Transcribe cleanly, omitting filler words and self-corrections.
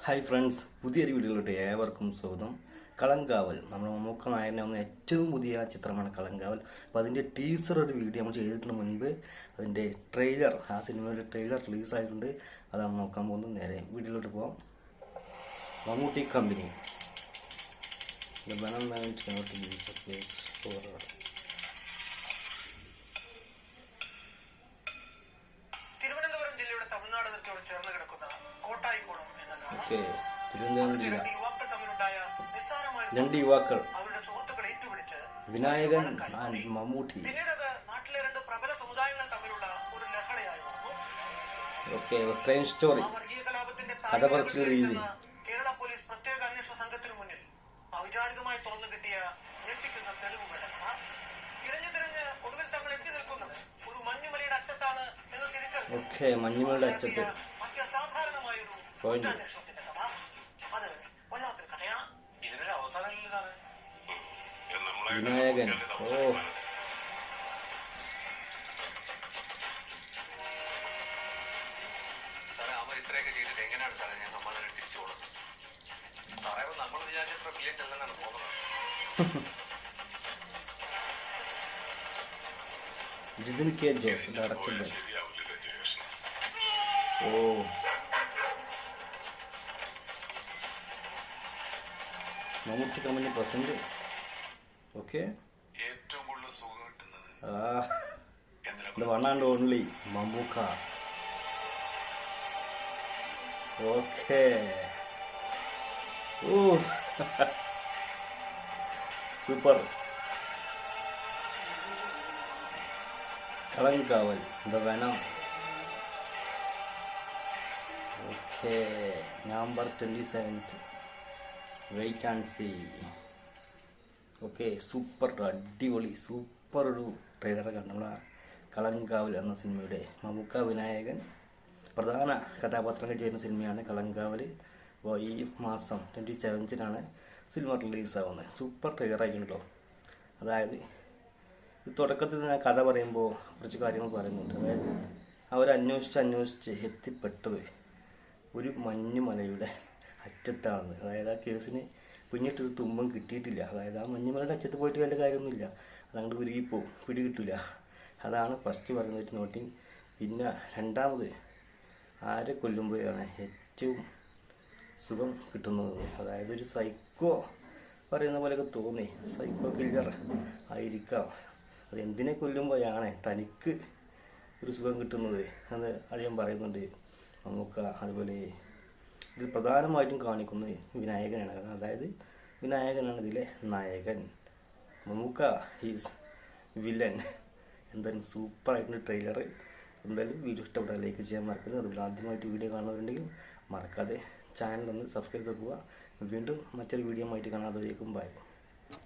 Hi friends, പുതിയൊരു വീഡിയോയിലോട്ട് ഏവർക്കും സ്വാഗതം. കളങ്കാവൽ നമ്മുടെ മമ്മൂക്ക നായകനെ വന്ന ഏറ്റവും പുതിയ ചിത്രമാണ് കളങ്കാവൽ. അപ്പോൾ അതിൻ്റെ ടീസർ ഒരു വീഡിയോ നമ്മൾ ചെയ്തിട്ടുണ്ട് മുൻപ്. അതിൻ്റെ ട്രെയിലർ, ആ സിനിമയുടെ ട്രെയിലർ റിലീസായിട്ടുണ്ട്. അതാണ് നോക്കാൻ പോകുന്നത്. നേരെ വീഡിയോയിലോട്ട് പോകാം. മമ്മൂട്ടി കമ്പനി ചേർന്ന് കിടക്കുന്ന കോട്ടായിക്കോണം എന്ന രണ്ട് യുവാക്കൾ അവരുടെ സുഹൃത്തുക്കളെ ഏറ്റുപിടിച്ച് വിനായകൻ മമ്മൂട്ടി. പിന്നീട് അത് നാട്ടിലെ രണ്ട് പ്രബല സമുദായങ്ങൾ തമ്മിലുള്ള ഒരു ലഹളയായി മാറുന്നു. ട്രെയിൻ സ്റ്റോറി, വർഗീയ കലാപത്തിന്റെ കഥ പറച്ചിൽ രീതി. കേരള പോലീസ് പ്രത്യേക അന്വേഷണ സംഘത്തിനു മുന്നിൽ അവിചാരിതമായി തുറന്നു കിട്ടിയ ഞെട്ടിക്കുന്ന തെളിവുകളുടെ കഥ. തിരഞ്ഞു തിരഞ്ഞ് ഒടുവിൽ തങ്ങൾ എത്തി നിൽക്കുന്നത് ഒരു മഞ്ഞുമലയുടെ അറ്റത്താണ് എന്ന് തിരിച്ചറിഞ്ഞു മഞ്ഞുമലയുടെ അറ്റത്ത് അസാധാരണമായൊരു അന്വേഷണത്തിന്റെ കഥ. അത് വല്ലാത്തൊരു കഥയാണ്. ഇതിനൊരു അവസാനമില്ല സാറേ. വിനായകൻ സാറേ, അവർ ഇത്രയൊക്കെ ചെയ്തിട്ട് എങ്ങനെയാണ് സാറേ ഞാൻ നമ്മളെ തിരിച്ചു കൊടുക്കുന്നത്? സാറേ, നമ്മൾ വിചാരിച്ച ബ്രില്യൻ്റ് അല്ലെന്നാണ് തോന്നുന്നത്. ജിതിൻ കെ ജോസ് ഡയറക്ടർ. മമ്മൂട്ടി കമ്പനി പ്രസന്റ്. ഏറ്റവും കൂടുതൽ സുഖം കിട്ടുന്നത് one and only Mammukka. Super. Kalamkaval the venom. November 27th. Wait and see. Super, അടിപൊളി, സൂപ്പർ ഒരു ട്രെയിലർ കണ്ടുള്ള കളങ്കാവൽ എന്ന സിനിമയുടെ മമ്മൂക്ക വിനായകൻ പ്രധാന കഥാപാത്രങ്ങൾ ചെയ്യുന്ന സിനിമയാണ് കളങ്കാവൽ. അപ്പോൾ ഈ മാസം 27th സിനിമ റിലീസാവുന്നത്. സൂപ്പർ ട്രെയിലർ ആയിട്ടുണ്ടല്ലോ. അതായത് തുടക്കത്തിൽ ഞാൻ കഥ പറയുമ്പോൾ കുറച്ച് കാര്യങ്ങൾ പറയുന്നുണ്ട്. അതായത് അവരന്വേഷിച്ച് എത്തിപ്പെട്ടത് ഒരു മഞ്ഞുമലയുടെ അറ്റത്താണ്. അതായത് ആ കേസിന് പിന്നിട്ടൊരു തുമ്പം കിട്ടിയിട്ടില്ല. അതായത് ആ മഞ്ഞുമലയുടെ അറ്റത്ത് പോയിട്ട് വല്ല കാര്യമൊന്നുമില്ല, അതങ്ങോട്ട് ഉരുകിപ്പോവും, പിടി കിട്ടില്ല. അതാണ് ഫസ്റ്റ് പറയുന്നത് നോട്ടിങ്. പിന്നെ രണ്ടാമത് ആരെ കൊല്ലുമ്പോഴാണ് ഏറ്റവും സുഖം കിട്ടുന്നത്. അതായത് ഒരു സൈക്കോ പറയുന്ന പോലെയൊക്കെ തോന്നി, സൈക്കോ കില്ലർ ആയിരിക്കാം. അത് എന്തിനെ കൊല്ലുമ്പോഴാണ് തനിക്ക് ഒരു സുഖം കിട്ടുന്നത് അത് അദ്ദേഹം പറയുന്നുണ്ട് മമ്മൂക്ക. അതുപോലെ ഇതിൽ പ്രധാനമായിട്ടും കാണിക്കുന്നത് വിനായകനാണ്. അതായത് വിനായകനാണ് ഇതിലെ നായകൻ, മമ്മൂക്ക ഈസ് വില്ലൻ. എന്തായാലും സൂപ്പറായിട്ടുണ്ട് ട്രെയിലർ. എന്തായാലും വീഡിയോ ഇഷ്ടപ്പെട്ടാൽ ലൈക്ക് ചെയ്യാൻ മറക്കരുത്. അതുപോലെ ആദ്യമായിട്ട് വീഡിയോ കാണുന്നവരുണ്ടെങ്കിൽ മറക്കാതെ ചാനലൊന്ന് സബ്സ്ക്രൈബ് ചെയ്ത് പോവുക. വീണ്ടും മറ്റൊരു വീഡിയോ ആയിട്ട് കാണാതെ ബൈ.